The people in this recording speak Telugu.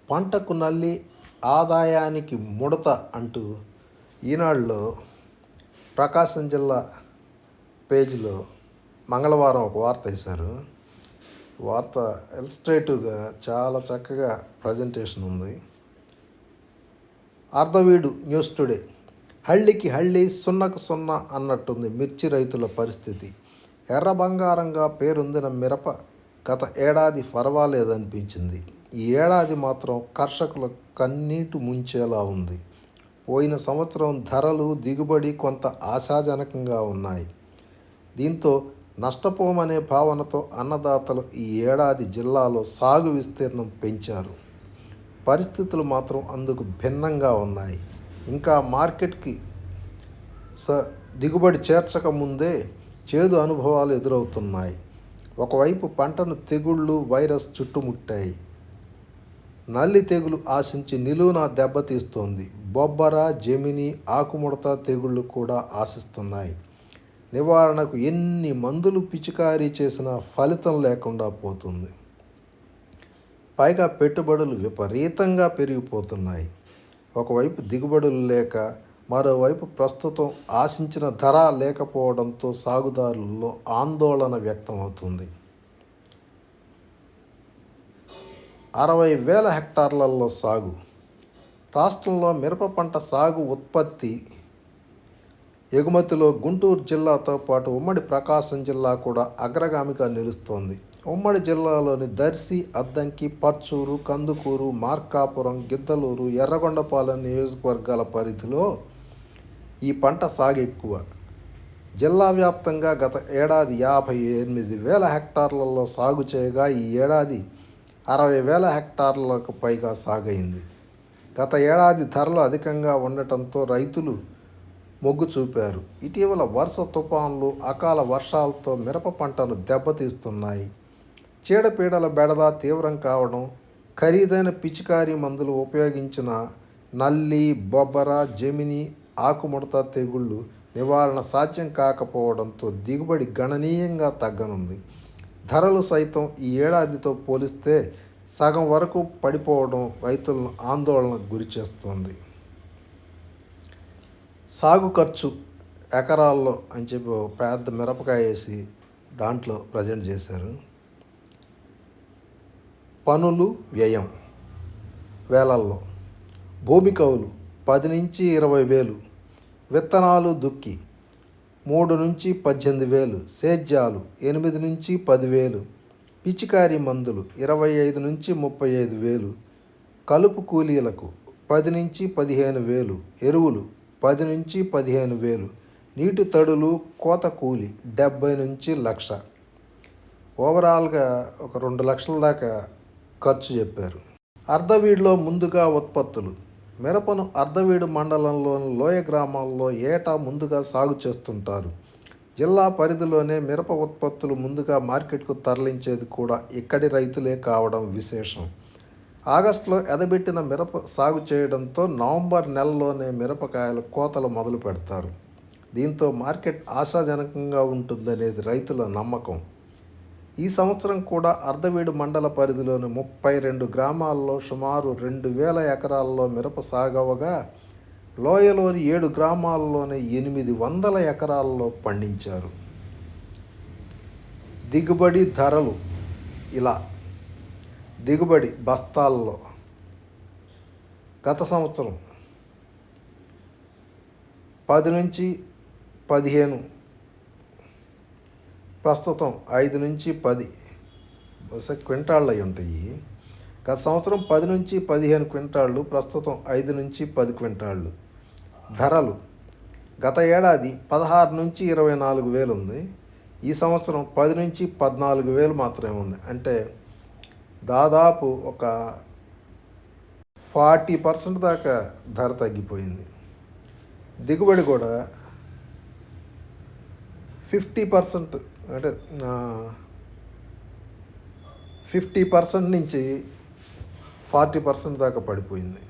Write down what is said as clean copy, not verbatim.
పంటకు నల్లి ఆదాయానికి ముడత అంటూ ఈనాడులో ప్రకాశం జిల్లా పేజీలో మంగళవారం ఒక వార్త వేశారు. వార్త ఇల్స్ట్రేటివ్గా చాలా చక్కగా ప్రజెంటేషన్ ఉంది. Ardhaveedu news today. హళ్ళికి హళ్ళి సున్నకు సున్న అన్నట్టుంది మిర్చి రైతుల పరిస్థితి. ఎర్ర బంగారంగా పేరొందిన మిరప గత ఏడాది పర్వాలేదనిపించింది. ఈ ఏడాది మాత్రం కర్షకుల కన్నీటి ముంచేలా ఉంది. పోయిన సంవత్సరం ధరలు దిగుబడి కొంత ఆశాజనకంగా ఉన్నాయి. దీంతో నష్టపోమనే భావనతో అన్నదాతలు ఈ ఏడాది జిల్లాలో సాగు విస్తీర్ణం పెంచారు. పరిస్థితులు మాత్రం అందుకు భిన్నంగా ఉన్నాయి. ఇంకా మార్కెట్కి దిగుబడి చేర్చక ముందే చేదు అనుభవాలు ఎదురవుతున్నాయి. ఒకవైపు పంటను తెగుళ్ళు, వైరస్ చుట్టుముట్టాయి. నల్లి తెగులు ఆశించి నిలువున దెబ్బతీస్తోంది. బొబ్బర, జెమిని, ఆకుముడత తెగుళ్ళు కూడా ఆశిస్తున్నాయి. నివారణకు ఎన్ని మందులు పిచికారీ చేసినా ఫలితం లేకుండా పోతుంది. పైగా పెట్టుబడులు విపరీతంగా పెరిగిపోతున్నాయి. ఒకవైపు దిగుబడులు లేక, మరోవైపు ప్రస్తుతం ఆశించిన ధర లేకపోవడంతో సాగుదారుల్లో ఆందోళన వ్యక్తమవుతుంది. 60,000 హెక్టార్లలో సాగు. రాష్ట్రంలో మిరప పంట సాగు, ఉత్పత్తి, ఎగుమతిలో గుంటూరు జిల్లాతో పాటు ఉమ్మడి ప్రకాశం జిల్లా కూడా అగ్రగామిగా నిలుస్తోంది. ఉమ్మడి జిల్లాలోని దర్శి, అద్దంకి, పర్చూరు, కందుకూరు, మార్కాపురం, గిద్దలూరు, ఎర్రగొండపాలెం నియోజకవర్గాల పరిధిలో ఈ పంట సాగు ఎక్కువ. జిల్లా వ్యాప్తంగా గత ఏడాది 58,000 హెక్టార్లలో సాగు చేయగా ఈ ఏడాది 60,000 హెక్టార్లకు పైగా సాగైంది. గత ఏడాది ధరలు అధికంగా ఉండటంతో రైతులు మొగ్గు చూపారు. ఇటీవల వరుస తుఫాన్లు, అకాల వర్షాలతో మిరప పంటను దెబ్బతీస్తున్నాయి. చీడపీడల బెడద తీవ్రం కావడం, ఖరీదైన పిచికారీ మందులు ఉపయోగించిన నల్లి, బొబ్బర, జెమిని, ఆకుముడత తెగుళ్ళు నివారణ సాధ్యం కాకపోవడంతో దిగుబడి గణనీయంగా తగ్గనుంది. ధరలు సైతం ఈ ఏడాదితో పోలిస్తే సగం వరకు పడిపోవడం రైతులను ఆందోళనకు గురిచేస్తోంది. సాగు ఖర్చు ఎకరాల్లో అని చెప్పి పెద్ద మిరపకాయ వేసి దాంట్లో ప్రజెంట్ చేశారు. పనులు వ్యయం వేలల్లో. భూమి కౌలు 10 నుంచి 20,000, విత్తనాలు దుక్కి 3 నుంచి 18,000, సేద్యాలు 8 నుంచి 10,000, పిచికారీ మందులు 25 నుంచి 35,000, కలుపు కూలీలకు 10 నుంచి 15,000, ఎరువులు 10 నుంచి 15,000, నీటి తడులు, కోత కూలి 70 నుంచి 1,00,000. ఓవరాల్గా ఒక 2 లక్షల దాకా ఖర్చు చెప్పారు. అర్ధవీడులో ముందుగా ఉత్పత్తులు. మిరపను అర్ధవీడు మండలంలోని లోయ గ్రామాల్లో ఏటా ముందుగా సాగు చేస్తుంటారు. జిల్లా పరిధిలోనే మిరప ఉత్పత్తులు ముందుగా మార్కెట్కు తరలించేది కూడా ఇక్కడి రైతులే కావడం విశేషం. ఆగస్టులో ఎదబెట్టిన మిరప సాగు చేయడంతో నవంబర్ నెలలోనే మిరపకాయల కోతలు మొదలు పెడతారు. దీంతో మార్కెట్ ఆశాజనకంగా ఉంటుందనేది రైతుల నమ్మకం. ఈ సంవత్సరం కూడా అర్ధవీడు మండల పరిధిలోని 32 గ్రామాల్లో సుమారు 2,000 ఎకరాల్లో మిరప సాగవగా, లోయలోని 7 గ్రామాల్లోనే 800 ఎకరాల్లో పండించారు. దిగుబడి, ధరలు ఇలా. దిగుబడి బస్తాల్లో గత సంవత్సరం 10 నుంచి 15, ప్రస్తుతం 5 నుంచి 10 క్వింటాళ్ళు అయి ఉంటాయి. గత సంవత్సరం 10 నుంచి 15 క్వింటాళ్ళు, ప్రస్తుతం 5 నుంచి 10 క్వింటాళ్ళు. ధరలు గత ఏడాది 16 నుంచి 24,000 ఉంది. ఈ సంవత్సరం 10 నుంచి 14,000 మాత్రమే ఉంది. అంటే దాదాపు ఒక 40% దాకా ధర తగ్గిపోయింది. దిగుబడి కూడా 50%, అంటే 50% నుంచి 40% దాకా పడిపోయింది.